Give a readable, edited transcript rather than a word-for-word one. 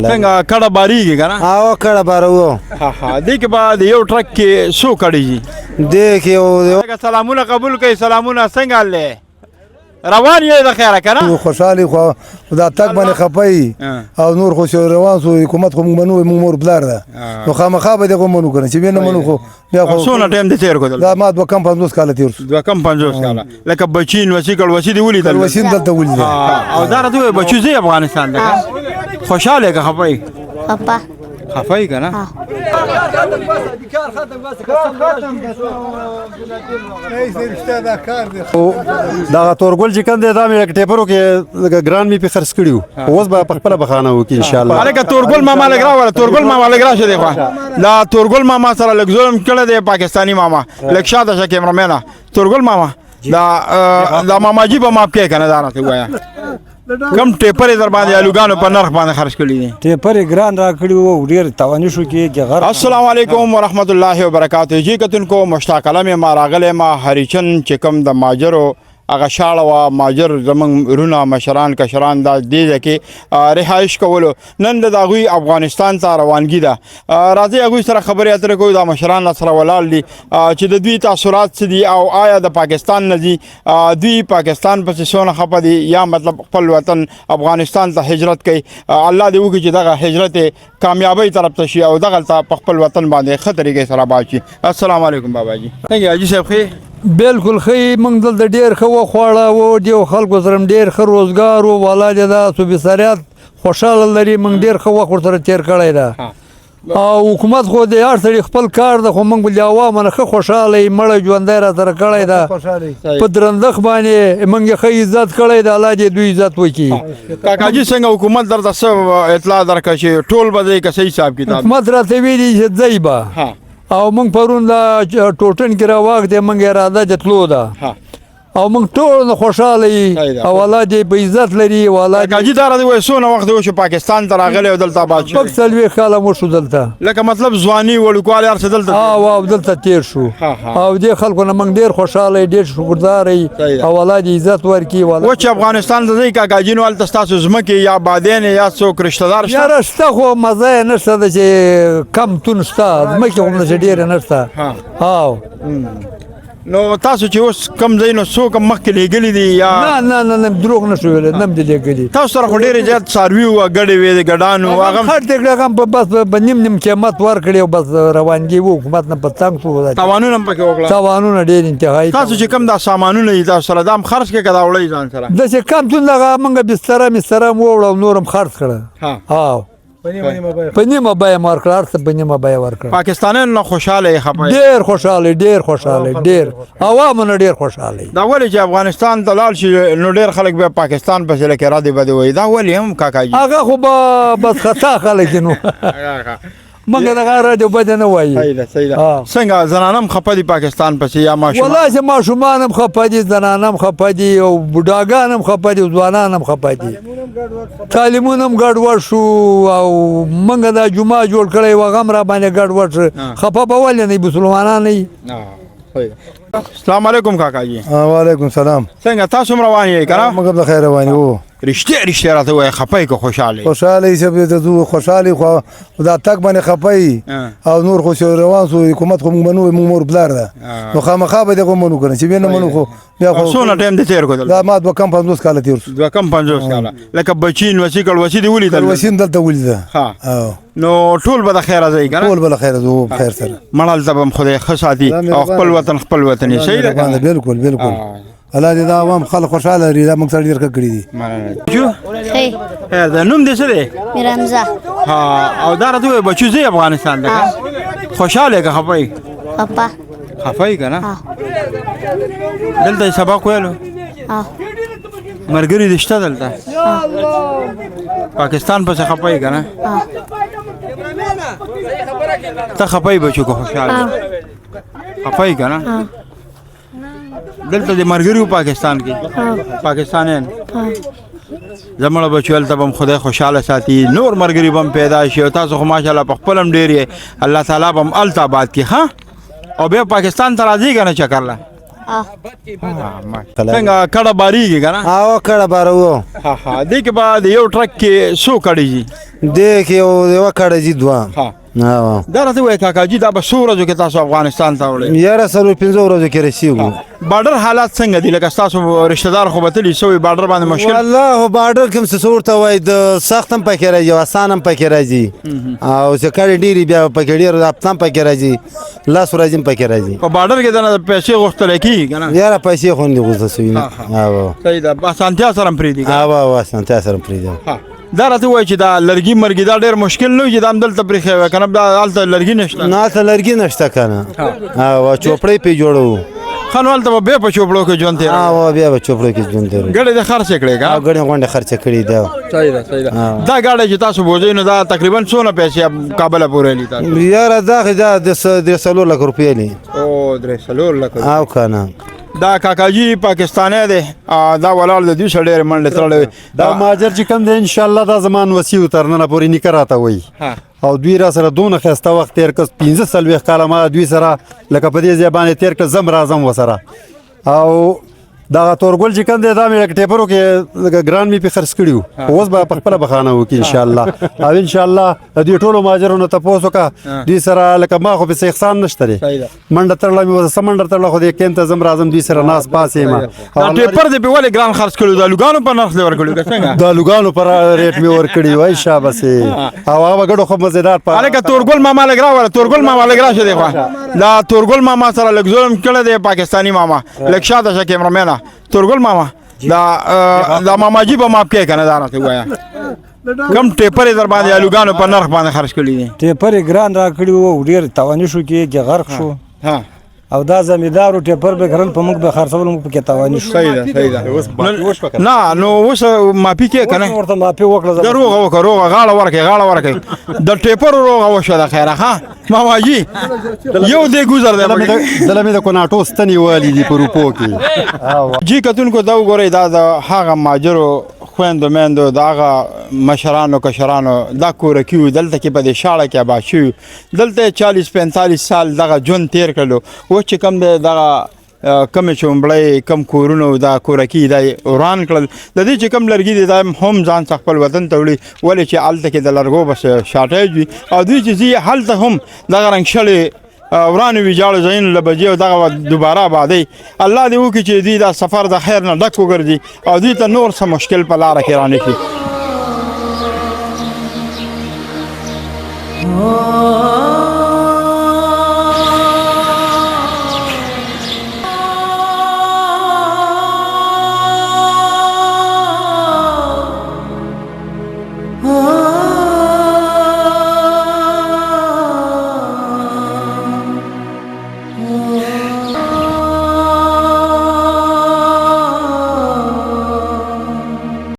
څنګه کډه باریږي که نه؟ او کډه بارو. دې کې به د یو ټرک کې څو کډې دي؟ دې کې یو سلامونه قبول کوي. سلامونه، څنګه حال دی؟ روان یې د خیره که نه؟ خوشحالي خو دا تګ باندې خفه او نور خو روان سو حکومت خو موږ منو، موږ مور پلار ده نو خامخا به دغه منو کنه چې نه منو خو بیا خو څونه ټایم دې تیر کړل؟ دا ما 250 کاله تیر شو. 250 کاله لکه بچین وسیکل وسی دی ولیدل؟ وسین دلته ولیدل. او دا راته بچو زی افغانستان ده خوشاله که خفای؟ خفای که نه؟ دا تورګل چې کوم دی دا مې ټیپرو کې ګران می په خرڅ کړیو اوس به په خپل بخانه وکي ان شاء الله. الګ تورګل ماما لګرا تورګل ماما لګرا شه دی خو دا تورګل ماما سره لګ ظلم کړه دی پاکستانی ماما لګ شاته شه کیمرامین تورګل ماما دا ماما جی به ماپ کې کنه دا راته وایا کم ټیپر در باندې الوګانو په نرخ باندې خرج کړی دي؟ ټیپر ګران را کړی وو ډیر توانی شو کې غر. السلام علیکم ورحمت الله وبرکاتہ. جی کتونکو مشتاق علم ما راغله ما هریچن چې کوم د ماجرو هغه شاړه وا ماجر زمونږ رونه مشران کشران دا دې کې رهایش کولو نن د هغوی افغانستان ته روانګي ده. راځئ هغوی سره خبرې اترې کوو. دا مشران سره ولاړ دي چې د دوی تاثرات څه دي او آیا د پاکستان نه دي دوی پاکستان پسې څونه خفه دي یا مطلب خپل وطن افغانستان ته هجرت کوي. الله دې وکړي چې دغه هجرت کامیابی طرف ته شي او دغلته په خپل وطن باندې ښه طریقې سره آباد شي. السلام علیکم باباجي. څنګه حاجي صاحب ښې؟ بالکل ښه موږ دلته ډېر ښه وخواړه و ډېر خلکو سره ډېر ښه روزګار و والا دې دا صوبې خوشحاله لري. موږ ډېر ښه وخت ورسره تېر کړی ده او حکومت خو د هر سړي خپل کار ده خو موږ به د عوامو نه ښه خوشحاله یې مړی ژوندی را سره کړی ده په درندخ باندې موږ یې ښه عزت کړی ده. الله دې دوی عزت وکړي. کاکاجي څنګه حکومت درته څه اطلاع درکړه چې ټول به ځئ که څه حساب کتاب؟ حکومت راته ویلي چې ځئ به او موږ پرون دا ټوټن کې راواک دی موږ اراده د تلو ده او موږ ټول خوشحاله یو او الله دې په عزت لري. کاکاجي دا راته وایي څونه وخت وشو پاکستان ته راغلی او دلته آباد شوی؟ 40 کاله مو شو دلته لکه مطلب ځواني وړوکوالی هر څه دلته او دلته تېر شو او دې خلکو نه موږ ډېر خوشحاله ډېر شکردار یو او الله دې عزت ورکړي. وچ افغانستان ته ځئ کاکاجي نو هلته ستاسو ځمکې یا بادین یا څوک رشته دار شته؟ یاره شته خو مزه یې نشته ده چې کم تون شته ځمکې خو همداسې ډېرې نشته. نو تاسو چې اوس کم ځای نو څوک مخکې لیږلي دي یا نه دروغ نه شو ویلی نه م دې لیږلي. تاسو سره خو ډېرې زیات څاروي وه ګډې وې د ګډانو هغه خټ دې کړه هغه بس په نیم قیمت ورکړې او بس روانګي وو حکومت نه په تنګ شو. تاوانونه هم پکې وکړه؟ تاوانونه ډېر انتهایي. تاسو چې کوم دا سامانونه دي تاسو سره دا هم خرڅ کړې که دا وړئ ځان سره؟ داسې کم تون دغه موږ بستره مستره م ووړه او نور هم خرڅ کړه په نیمه بیه مې ورکړه هر څه په نیمه بیه ورکړه. پاکستانیانو نه خوشحاله یې خفه؟ ډېر خوشحاله ډېر عوامو نه ډېر خوشحاله. دا ولې چې افغانستان ته لاړ شي نو ډېر خلک بیا پاکستان پسې لکه ردې بدې وایي دا ولې هم کاکاجي؟ هغه خو به بس خطا خلک نو موږ دغه رادیو بده نه وایي. څنګه زنانه هم خفه دي پاکستان پسې یا ماشومان؟ والله چې ماشومان هم خفه دي زنانه هم خفه دي او بوډاګان هم خفه دي ځوانان هم خفه دي. تعلیمونه هم ګډوډ شو او موږ دا جمعه جوړ کړی و هغه هم را باندې ګډوډ شو. خفه به ولې نه مسلمانان نه. السلام علیکم کاکاجي. وعلیکم سلام. څنګه تاسو هم روان یې که نه؟ موږ به خیر روان یو. رښتیا راته وایه خفه یې که خوشحاله یې؟ خوشحاله یې چې ته خوشحاله خو دا تګ باندې خفه او نور خو روان سو حکومت خو موږ منو، موږ مور پلار ده نو خامخا به دغه منو کنه چې نه منو خو بیا خو څونه ټایم دې تېر کړل؟ دا ما 250 کاله تېر شو. 250 کاله لکه بچین وسیکل وسی دی ولیدل؟ وسین دلته ولیده نو ټول به د خیره ځئ که نه؟ ټول به د خیره ځو په خیر سره. مړه هلته به هم خدای ښه ساتي او خپل وطن یې صحیح ده؟ بالکل الله دې دا عوام خلک خوشحاله لري. دا موږ سره ډېر ښه کړي دي. د نوم دې څه دی؟ میرحمزه. او دا راته وایي بچو ځئ افغانستان ته خوشحاله یې که خفه یې؟ خفه یې که نه؟ دلته یې سبق ویلو؟ ملګري دې شته دلته؟ پاکستان پسې خفه یې که نه؟ ته خفه یې بچو که خوشحاله خفه یې که نه؟ دلته د ملګري پاکستان کې پاکستانیان زموږ بچو هلته به هم خدای خوشحاله ساتي نور ملګري به هم پیدا شي او تاسو خو ماشاءالله په خپل هم ډېر یې الله تعالی به هم هلته آباد کړي. ښه او بیا پاکستان ته راځئ که نه چکر له؟ څنګه کډه باریږي که نه او کړه باره وو ها ها دې کې به د یو ټرک کې څو کډې ځي دې کې یوه کړه جي دوه ها او دا راته وایي کاکاجي دا به څو ورځو کې تاسو افغانستان ته وړئ یاره 15 ورځو کې رسیږو بارډر حالات څنګه دي لکه ستاسو رشتہ دار خو به تلي سوي بارډر باندې مشکل والله بارډر کوم څه صورت وای د سخت هم پکې راځي او آسان هم پکې راځي او چې کړي ډیری بیا پکې ډیر اپتام پکې راځي لاس ورځي هم پکې راځي په بارډر کې دنه پیسې غوښتل کیږي کنه یاره پیسې خو نه غوښتل شوی نه او صحیح ده اسانتیا سره پری دي او اسانتیا سره پری دی دا راته وایي چې دا لرګي مرګي دا ډېر مشکل نه وي چې دا هم دلته پرېښی وی که نه دا هلته لرګي نشته نه هلته لرګي نشته که نه او چوپړی پې جوړوو ښه نو هلته به بیا په چوپړو کې ژوند تېروي او بیا به چوپړو کې ژوند تېروي ګډې دې خرڅې کړې که او ګڼې غونډې خرڅه کړې ده صحیح ده صحیح ده دا ګاډی چې تاسو بوځئ نو دا تقریبا څونه پیسې کابله پورې لي تاسو یاره دا خو دا د 3 لک روپۍ دي او 3 لک او که نه دا کاکاجي پاکستانی دی دا ولاړ د دوی سره ډېرې منډې تړلی دا مهاجر چې کوم دی انشاءالله دا زمان وسیع تر ننه پورې نیکه راته وایي او دوی را سره دونه ښایسته وخت تېر کړ 15 کاله ما دوی سره لکه په دې ځای باندې تېر کړ زم راځم ورسره او دغه تورګل چې کوم دی دا مې ټیپرو کې ګران مې پې خرڅ کړي وو اوس به په خپله بخانه وکړي انشاءالله او انشاءالله د دوی ټولو مهاجرو نه تپوس وکړه دوی سره لکه ما خو پسې احسان نشته دی منډه تړله مې ورته څه منډه تړله خو دې کیم ته زم راځم دوی سره ناست پاس یم دا ټیپر دې پې ولې ګران خرڅ کړي د الوګانو په نرخ دې ورکړي که څنګه د الوګانو پر ریټ مې ورکړي وای شابسې او هغه ګډو خو مزیدار په هلکه تورګل ماما لږ راوله تورګل ماما لږ راشه دی خوا دا تورګل ماما سره لږ ظلم کړی دی پاکستاني ماما لږ شاته شه کیمرمینه تورګل ماما دا ماماجي به ماپ کې که نه دا راته ووایه کم ټیپر یې در باندې الوګانو په نرخ باندې خرڅ کړي دي ټیپر یې ګران را کړي وو ډېر تاواني شو کې غرق شو او دا زمیندارو ټیپر به کرل په موږ به خرڅول موږ پکې تاواني شو صحیح ده صحیح ده نه نو اوس ماپي کې که نه ورته ماپې وکړه د روغه وکړه روغه غاړه ورکړئ د ټیپر روغه وشوه د خیره ښه ماماجي یو دی ګوزر دی دله مې د کوناټو ستنې والي دي په روپو کې جی کتونکو دا وګورئ دا د هغه مهاجرو خویندو میندو د هغه مشرانو کشرانو دا کورکي وو دلته کې په دې شاړه کې آباد شوي دلته 40-45 سال دغه ژوند تېر کړلو اوس چې کوم دی دغه کمې چومبړۍ کم کورونه دا کورکي دا وران کړل د دې چې کم لرګي دي دا هم ځان څخه خپل وطن ته وړي ولې چې هلته کې د لرګو بس شارټیج وي او دوی چې ځي هلته هم دغه رنګ شلې ورانو ویجاړو ځایونو له بجې او دغه دوباره آبادۍ الله دې وکړي چې دوی دا سفر د خیر نه ډک وګرځي او دوی ته نور څه مشکل په لاره کې رانه کړي